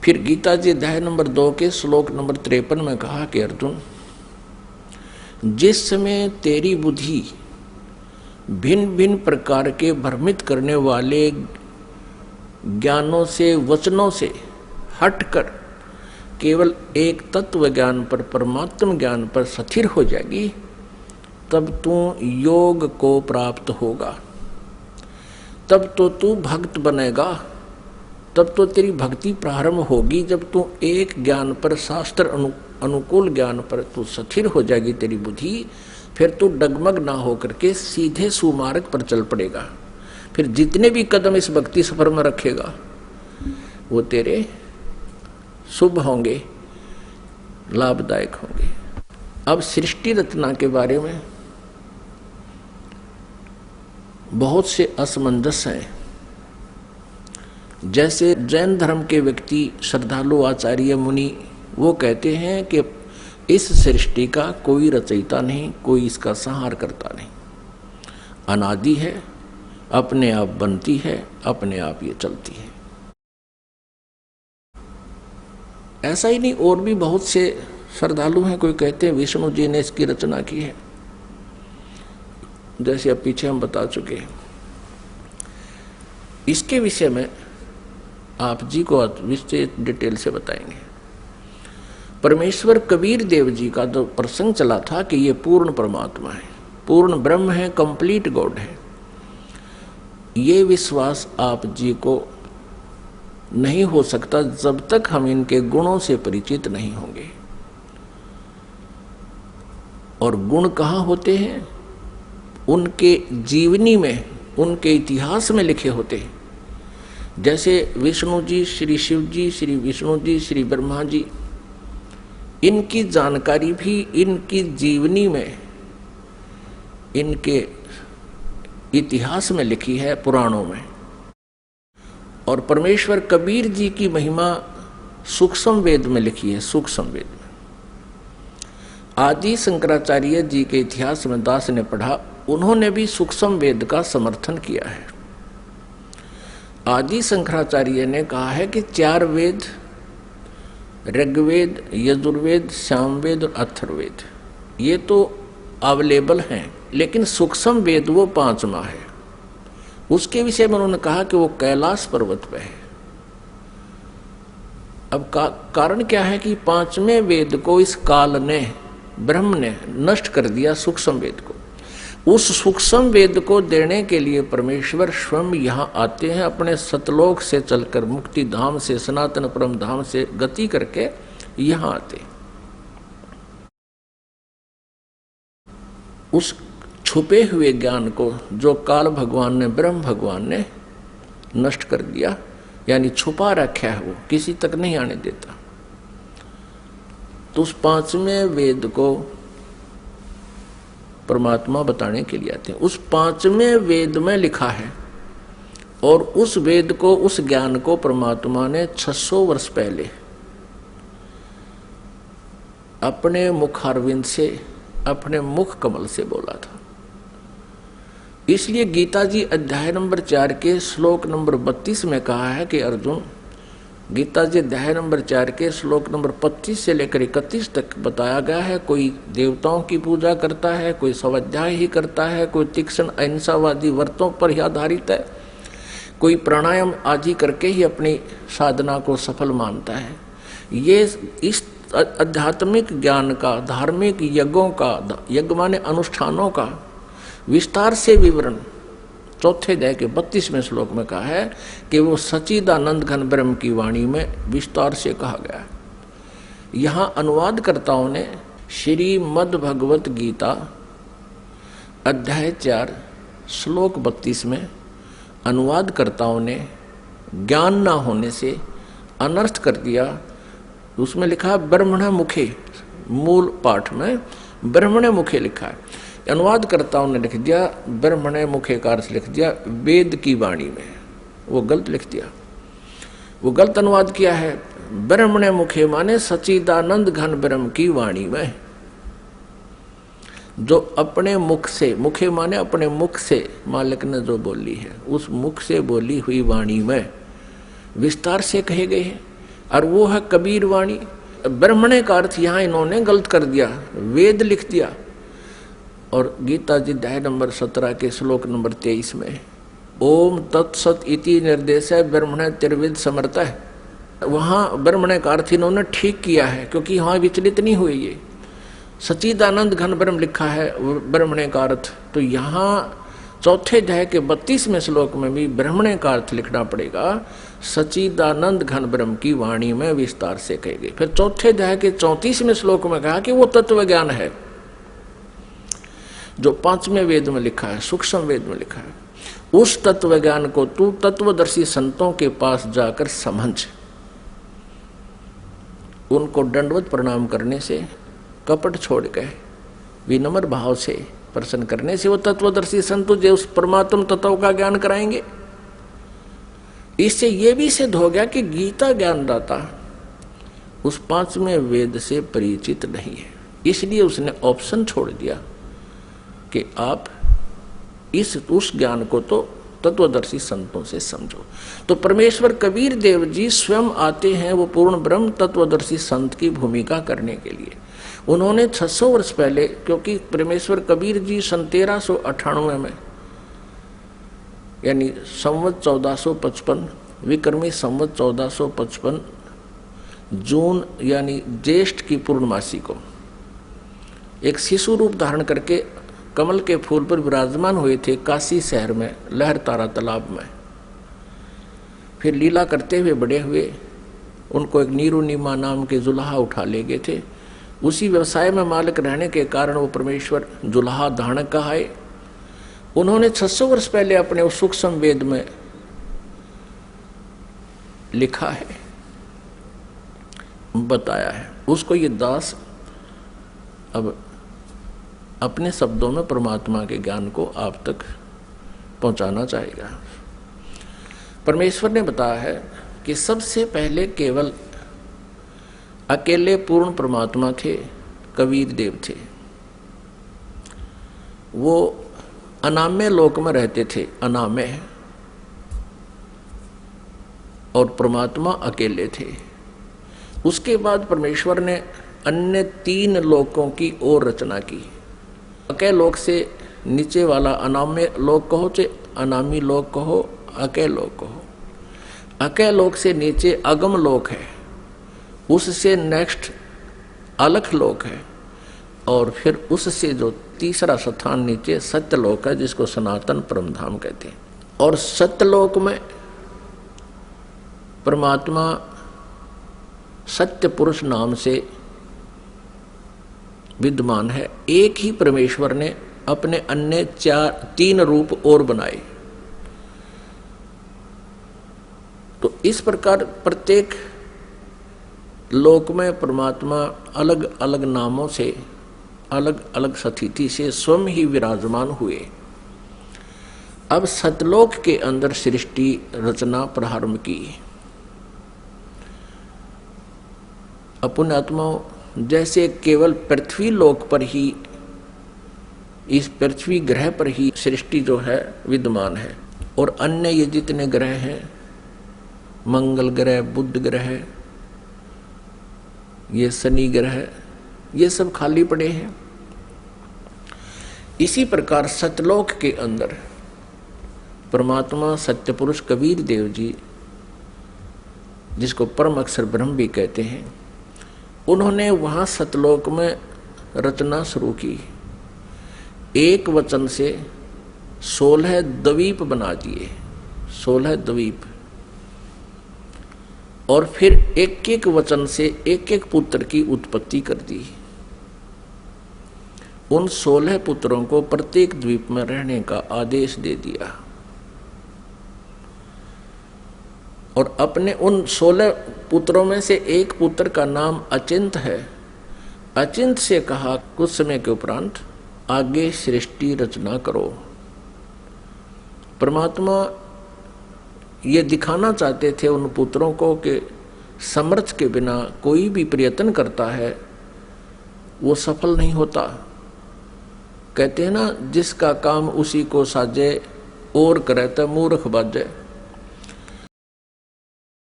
फिर गीता जी अध्याय नंबर 2 के श्लोक नंबर 53 में कहा कि अर्जुन, जिस समय तेरी बुद्धि भिन्न भिन्न प्रकार के भ्रमित करने वाले ज्ञानों से, वचनों से हटकर केवल एक तत्व ज्ञान पर, परमात्म ज्ञान पर स्थिर हो जाएगी, तब तू योग को प्राप्त होगा, तब तो तू भक्त बनेगा, तब तो तेरी भक्ति प्रारंभ होगी। जब तू एक ज्ञान पर, शास्त्र अनुकूल ज्ञान पर तू स्थिर हो जाएगी तेरी बुद्धि, फिर तू डगमग ना होकर के सीधे सुमार्ग पर चल पड़ेगा। फिर जितने भी कदम इस भक्ति सफर में रखेगा वो तेरे शुभ होंगे, लाभदायक होंगे। अब सृष्टि रचना के बारे में बहुत से असमंजस हैं। जैसे जैन धर्म के व्यक्ति, श्रद्धालु, आचार्य, मुनि, वो कहते हैं कि इस सृष्टि का कोई रचयिता नहीं, कोई इसका संहार करता नहीं, अनादि है, अपने आप बनती है, अपने आप ये चलती है। ऐसा ही नहीं, और भी बहुत से श्रद्धालु हैं। कोई कहते हैं विष्णु जी ने इसकी रचना की है, जैसे अब पीछे हम बता चुके हैं। इसके विषय में आप जी को विशेष डिटेल से बताएंगे। परमेश्वर कबीर देव जी का जो प्रसंग चला था कि ये पूर्ण परमात्मा है, पूर्ण ब्रह्म है, कंप्लीट गॉड है, ये विश्वास आप जी को नहीं हो सकता जब तक हम इनके गुणों से परिचित नहीं होंगे। और गुण कहाँ होते हैं? उनके जीवनी में, उनके इतिहास में लिखे होते हैं। जैसे विष्णु जी, श्री शिव जी, श्री विष्णु जी, श्री ब्रह्मा जी, इनकी जानकारी भी इनकी जीवनी में, इनके इतिहास में लिखी है, पुराणों में। और परमेश्वर कबीर जी की महिमा सूक्ष्म वेद में लिखी है, सूक्ष्म वेद में। आदि शंकराचार्य जी के इतिहास में दास ने पढ़ा, उन्होंने भी सूक्ष्म वेद का समर्थन किया है। आदि शंकराचार्य ने कहा है कि 4 वेद, ऋग्वेद, यजुर्वेद, सामवेद और अथर्ववेद, ये तो अवेलेबल हैं, लेकिन सूक्ष्म वेद वो 5वां है। उसके विषय में उन्होंने कहा कि वो कैलाश पर्वत पे है। अब कारण क्या है कि 5वें वेद को इस काल ने, ब्रह्म ने नष्ट कर दिया, सूक्ष्म वेद को। उस सूक्ष्म वेद को देने के लिए परमेश्वर स्वयं यहाँ आते हैं, अपने सतलोक से चलकर, मुक्ति धाम से, सनातन परम धाम से गति करके यहाँ आते। उस छुपे हुए ज्ञान को जो काल भगवान ने, ब्रह्म भगवान ने नष्ट कर दिया, यानी छुपा रखा है, वो किसी तक नहीं आने देता। तो उस 5वें वेद को परमात्मा बताने के लिए आते हैं। उस 5वें वेद में लिखा है, और उस वेद को, उस ज्ञान को परमात्मा ने 600 वर्ष पहले अपने मुखारविंद से, अपने मुख कमल से बोला था। इसलिए गीता जी अध्याय नंबर 4 के श्लोक नंबर 32 में कहा है कि अर्जुन, गीता जी अध्याय नंबर 4 के श्लोक नंबर 25 से लेकर 31 तक बताया गया है, कोई देवताओं की पूजा करता है, कोई स्वाध्याय ही करता है, कोई तीक्ष्ण अहिंसावादी व्रतों पर ही आधारित है, कोई प्राणायाम आदि करके ही अपनी साधना को सफल मानता है। ये इस आध्यात्मिक ज्ञान का, धार्मिक यज्ञों का, यज्ञ माने अनुष्ठानों का विस्तार से विवरण 4थे अध्याय के 32वें श्लोक में कहा है कि वो सच्चिदानंद घन ब्रह्म की वाणी में विस्तार से कहा गया है। यहाँ अनुवादकर्ताओं ने श्रीमद् भगवत गीता अध्याय 4 श्लोक 32 में अनुवादकर्ताओं ने ज्ञान न होने से अनर्थ कर दिया। उसमें लिखा ब्रह्मण मुखे, मूल पाठ में ब्रह्मण मुखे लिखा है, अनुवादकर्ताओं ने लिख दिया ब्रह्मण मुखे का अर्थ लिख दिया वेद की वाणी में। वो गलत लिख दिया, वो गलत अनुवाद किया है। ब्रह्मण मुखे माने सच्चिदानंद घन ब्रह्म की वाणी में, जो अपने मुख से, मुखे माने अपने मुख से मालिक ने जो बोली है, उस मुख से बोली हुई वाणी में विस्तार से कहे गए हैं। और वो है कबीर वाणी। ब्रह्मणे का अर्थ यहाँ इन्होंने गलत कर दिया, वेद लिख दिया। और गीता जी अध्याय नंबर 17 के श्लोक नंबर 23 में ओम तत्सत इति निर्देश है ब्रह्मणे त्रिविद समर्थ है, वहाँ ब्रह्मणे का अर्थ इन्होंने ठीक किया है, क्योंकि यहाँ विचलित नहीं हुए। ये सच्चिदानंद घन ब्रह्म लिखा है ब्रह्मणे का अर्थ, तो यहाँ चौथे अध्याय के 32वें श्लोक में भी ब्रह्मणे का अर्थ लिखना पड़ेगा, सच्चिदानंद घन ब्रह्म की वाणी में विस्तार से कही गई। फिर चौथे अध्याय के 34वें श्लोक में कहा कि वो तत्व ज्ञान है जो 5वें वेद में लिखा है, सूक्ष्म वेद में लिखा है। उस तत्व ज्ञान को तू तत्वदर्शी संतों के पास जाकर समझ, उनको दंडवत प्रणाम करने से, कपट छोड़ गए विनम्र भाव से प्रसन्न करने से वो तत्वदर्शी संत तुझे उस परमात्म तत्व का ज्ञान कराएंगे। इससे ये भी सिद्ध हो गया कि गीता ज्ञानदाता उस 5वें वेद से परिचित नहीं है, इसलिए उसने ऑप्शन छोड़ दिया कि आप उस ज्ञान को तो तत्वदर्शी संतों से समझो। तो परमेश्वर कबीर देव जी स्वयं आते हैं वो पूर्ण ब्रह्म तत्वदर्शी संत की भूमिका करने के लिए। उन्होंने 600 वर्ष पहले, क्योंकि परमेश्वर कबीर जी सन 1398 में यानी संवत 1455 विक्रमी संवत 1455 जून यानी ज्येष्ठ की पूर्णमासी को एक शिशु रूप धारण करके कमल के फूल पर विराजमान हुए थे काशी शहर में लहर तारा तालाब में। फिर लीला करते हुए बड़े हुए, उनको एक नीरुनिमा नाम के जुलाहा उठा ले गए थे। उसी व्यवसाय में मालिक रहने के कारण वो परमेश्वर जुलाहा धारणक कहाए। उन्होंने 600 वर्ष पहले अपने उस सूक्ष्म वेद में लिखा है, बताया है, उसको ये दास अब अपने शब्दों में परमात्मा के ज्ञान को आप तक पहुंचाना चाहेगा। परमेश्वर ने बताया है कि सबसे पहले केवल अकेले पूर्ण परमात्मा थे, कबीर देव थे। वो अनामय लोक में रहते थे, अनामय, और परमात्मा अकेले थे। उसके बाद परमेश्वर ने अन्य 3 लोकों की और रचना की। अकय लोक से नीचे वाला अनामय लोक कहो चाहे अनामी लोक कहो, अकय लोक कहो। अकय लोक से नीचे अगम लोक है, उससे नेक्स्ट अलख लोक है, और फिर उससे जो तीसरा स्थान नीचे सत्यलोक है जिसको सनातन परमधाम कहते हैं। और सत्यलोक में परमात्मा सत्य पुरुष नाम से विद्यमान है। एक ही परमेश्वर ने अपने अन्य 3 रूप और बनाए। तो इस प्रकार प्रत्येक लोक में परमात्मा अलग अलग नामों से, अलग अलग स्थिति से स्वयं ही विराजमान हुए। अब सतलोक के अंदर सृष्टि रचना प्रारंभ की। अपने आत्माओं, जैसे केवल पृथ्वी लोक पर ही, इस पृथ्वी ग्रह पर ही सृष्टि जो है विद्यमान है, और अन्य ये जितने ग्रह हैं, मंगल ग्रह, बुध ग्रह, ये शनि ग्रह, ये सब खाली पड़े हैं। इसी प्रकार सतलोक के अंदर परमात्मा सत्य पुरुष कबीर देव जी, जिसको परम अक्षर ब्रह्म भी कहते हैं, उन्होंने वहां सतलोक में रचना शुरू की। एक वचन से 16 द्वीप बना दिए, 16 द्वीप, और फिर एक एक वचन से एक एक पुत्र की उत्पत्ति कर दी। उन 16 पुत्रों को प्रत्येक द्वीप में रहने का आदेश दे दिया, और अपने उन 16 पुत्रों में से एक पुत्र का नाम अचिंत है। अचिंत से कहा कुछ समय के उपरांत आगे सृष्टि रचना करो। परमात्मा ये दिखाना चाहते थे उन पुत्रों को कि समर्थ के बिना कोई भी प्रयत्न करता है वो सफल नहीं होता। कहते हैं ना, जिसका काम उसी को साजे और करे तो मूर्ख बाजे।